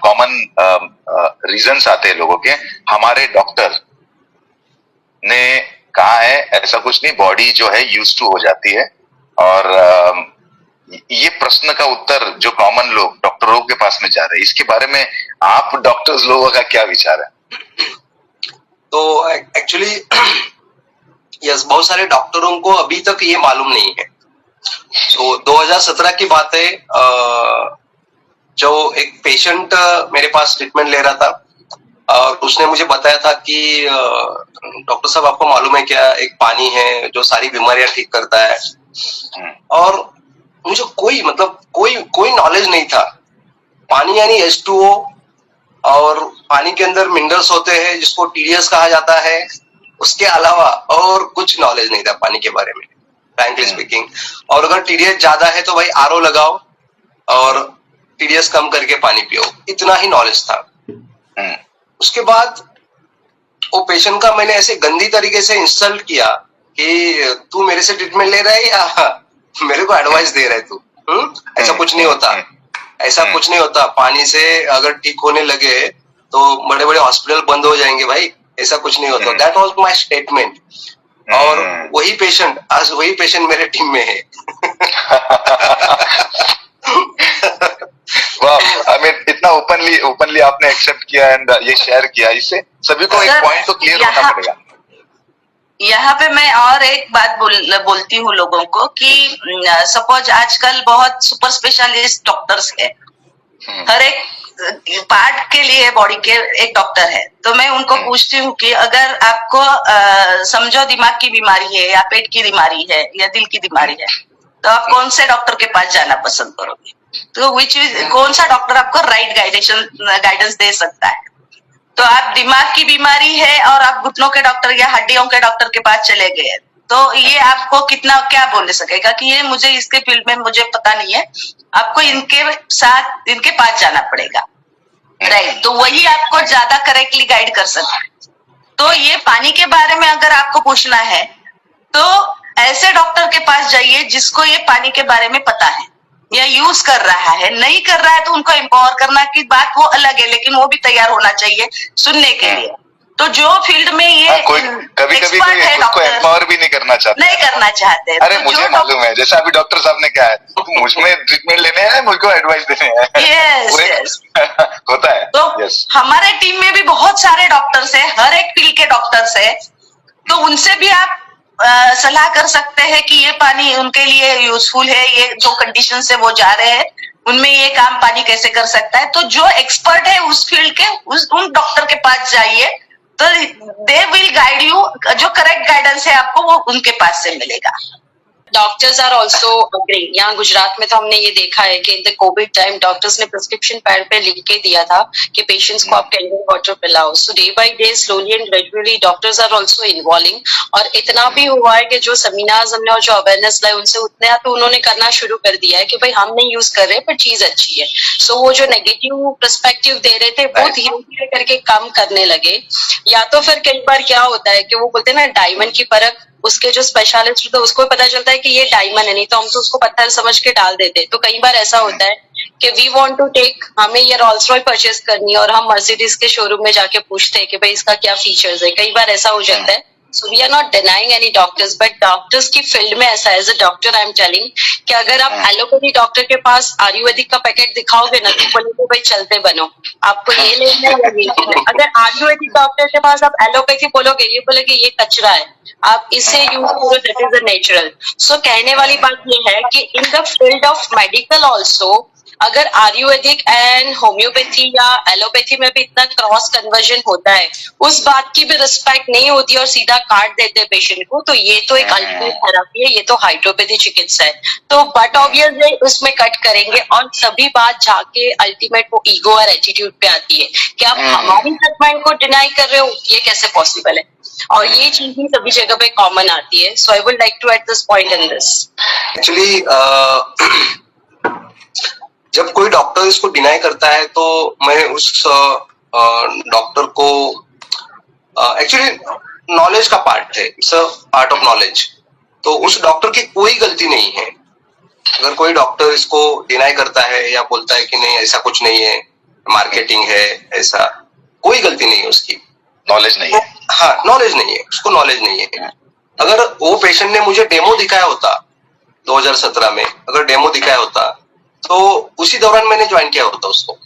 Common reasons आते हैं लोगों के, हमारे डॉक्टर ने कहा है ऐसा कुछ नहीं, बॉडी जो है यूज टू हो जाती है। और ये प्रश्न का उत्तर जो कॉमन लोग डॉक्टरों के पास में जा रहे हैं, इसके बारे में आप डॉक्टर्स लोगों का क्या विचार है? तो एक्चुअली यस, बहुत सारे डॉक्टरों को अभी तक ये मालूम नहीं है। तो 2017 की बात है, जो एक पेशेंट मेरे पास ट्रीटमेंट ले रहा था और उसने मुझे बताया था कि डॉक्टर साहब आपको मालूम है क्या, एक पानी है जो सारी बीमारियां ठीक करता है। और मुझे कोई नॉलेज नहीं था। पानी यानी H2O, और पानी के अंदर मिनरल्स होते हैं जिसको TDS कहा जाता है। उसके अलावा और कुछ नॉलेज नहीं था पानी के बारे में, फ्रैंकली स्पीकिंग। और अगर TDS ज्यादा है तो भाई RO लगाओ और TDS कम करके पानी पियो, इतना ही नॉलेज था। उसके बाद वो पेशेंट का मैंने ऐसे गंदी तरीके से इंसल्ट किया कि तू मेरे से ट्रीटमेंट ले रहा है या मेरे को एडवाइस दे रहा है तू? ऐसा कुछ नहीं होता, ऐसा कुछ नहीं होता। पानी से अगर ठीक होने लगे तो बड़े बड़े हॉस्पिटल बंद हो जाएंगे भाई, ऐसा कुछ नहीं होता। That was my statement. और वही पेशेंट मेरे टीम में है। वाह, आई मीन इतना ओपनली आपने एक्सेप्ट किया एंड ये शेयर किया, इससे सभी को एक पॉइंट तो क्लियर होना पड़ेगा। यहाँ पे मैं और एक बात बोलती हूँ लोगों को कि सपोज आजकल बहुत सुपर स्पेशलिस्ट डॉक्टर्स है, हर एक पार्ट के लिए बॉडी के एक डॉक्टर है। तो मैं उनको पूछती हूँ कि अगर आपको समझो दिमाग की बीमारी है या पेट की बीमारी है या दिल की बीमारी है, तो आप कौन से डॉक्टर के पास जाना पसंद करोगे? तो कौन सा डॉक्टर आपको राइट गाइडेंस दे सकता है? तो आप दिमाग की बीमारी है और आप घुटनों के डॉक्टर या हड्डियों के डॉक्टर के पास चले गए, तो ये आपको कितना क्या बोल सकेगा कि ये मुझे इसके फील्ड में मुझे पता नहीं है, आपको इनके पास जाना पड़ेगा, राइट? तो वही आपको ज्यादा करेक्टली गाइड कर सकता है। तो ये पानी के बारे में अगर आपको पूछना है तो ऐसे डॉक्टर के पास जाइए जिसको ये पानी के बारे में पता है या यूज कर रहा है। नहीं कर रहा है तो उनको एम्पावर करना की बात वो अलग है, लेकिन वो भी तैयार होना चाहिए सुनने के लिए। तो जो फील्ड में ये कभी उसको एम्पावर भी नहीं करना चाहते। अरे तो मुझे मालूम है, जैसे अभी डॉक्टर साहब ने कहा है मुझमें ट्रीटमेंट लेने हैं, मुझको एडवाइस देने हैं। यस होता है। तो हमारे टीम में भी बहुत सारे डॉक्टर्स है, हर एक फील्ड के डॉक्टर्स है। तो उनसे भी आप सलाह कर सकते हैं कि ये पानी उनके लिए यूजफुल है, ये जो कंडीशन से वो जा रहे हैं उनमें ये काम पानी कैसे कर सकता है। तो जो एक्सपर्ट है उस फील्ड के उन डॉक्टर के पास जाइए, तो दे विल गाइड यू। जो करेक्ट गाइडेंस है आपको वो उनके पास से मिलेगा। Doctors are also agreeing. यहाँ गुजरात में तो हमने ये देखा है कि in the covid time doctors ने प्रिस्क्रिप्शन पैड पे लिख के दिया था कि पेशेंट्स को आप कैंडिड वाटर पिलाओ। So day by day slowly and gradually doctors are also involving. और इतना भी हुआ है कि जो सेमिनार्स हमने और जो अवेयरनेस लाए उनसे उतने तो उन्होंने करना शुरू कर दिया है कि भाई हम नहीं यूज कर रहे पर चीज अच्छी है। सो वो जो नेगेटिव पर्सपेक्टिव दे रहे थे वो धीरे धीरे करके कम करने लगे। या तो फिर कई बार क्या होता है कि वो बोलते हैं ना डायमंड की परख, उसके जो स्पेशलिस्ट होता है उसको पता चलता है कि ये डायमंड है, नहीं तो हम तो उसको पत्थर समझ के डाल देते। तो कई बार ऐसा होता है कि वी वांट टू टेक, हमें ये रोल्स रॉय परचेस करनी है और हम मर्सिडीज के शोरूम में जाके पूछते हैं कि भाई इसका क्या फीचर्स है। कई बार ऐसा हो जाता है। So we are not denying any doctors, but doctors की फील्ड में ऐसा as a doctor I am telling कि अगर आप एलोपैथी डॉक्टर के पास आयुर्वेदिक का पैकेट दिखाओगे ना तो बोलेंगे भाई चलते बनो, आपको ये लेना है। अगर आयुर्वेदिक डॉक्टर के पास आप एलोपैथी बोलोगे, ये बोलेगे ये कचरा है, आप इसे यूज करो, दैट इज अ नेचुरल। सो कहने वाली बात ये है कि in the field of medical also अगर आयुर्वेदिक एंड होम्योपैथी या एलोपैथी में भी इतना क्रॉस कन्वर्जन होता है, उस बात की भी रिस्पेक्ट नहीं होती और सीधा काट देते पेशेंट को, तो ये तो एक अल्टरनेट थेरेपी है, ये तो हाइड्रोपैथी चिकित्सा है। तो बट ऑब्वियसली उसमें कट करेंगे और सभी बात जाके अल्टीमेट वो ईगो और एटीट्यूड पे आती है कि आप हमारी ट्रीटमेंट को डिनाई कर रहे हो, ये कैसे पॉसिबल है। और ये चीज भी सभी जगह पे कॉमन आती है। So I would like to at this point in this. Actually जब कोई डॉक्टर इसको डिनाई करता है तो मैं उस डॉक्टर को एक्चुअली नॉलेज का पार्ट है, it's a part of knowledge. तो उस डॉक्टर की कोई गलती नहीं है। अगर कोई डॉक्टर इसको डिनाई करता है या बोलता है कि नहीं ऐसा कुछ नहीं है, मार्केटिंग है, ऐसा कोई गलती नहीं है उसकी। नॉलेज नहीं है। हाँ, नॉलेज नहीं है, उसको नॉलेज नहीं है। अगर वो पेशेंट ने मुझे डेमो दिखाया होता 2017 में, अगर डेमो दिखाया होता तो उसी दौरान मैंने ज्वाइन किया होता उसको।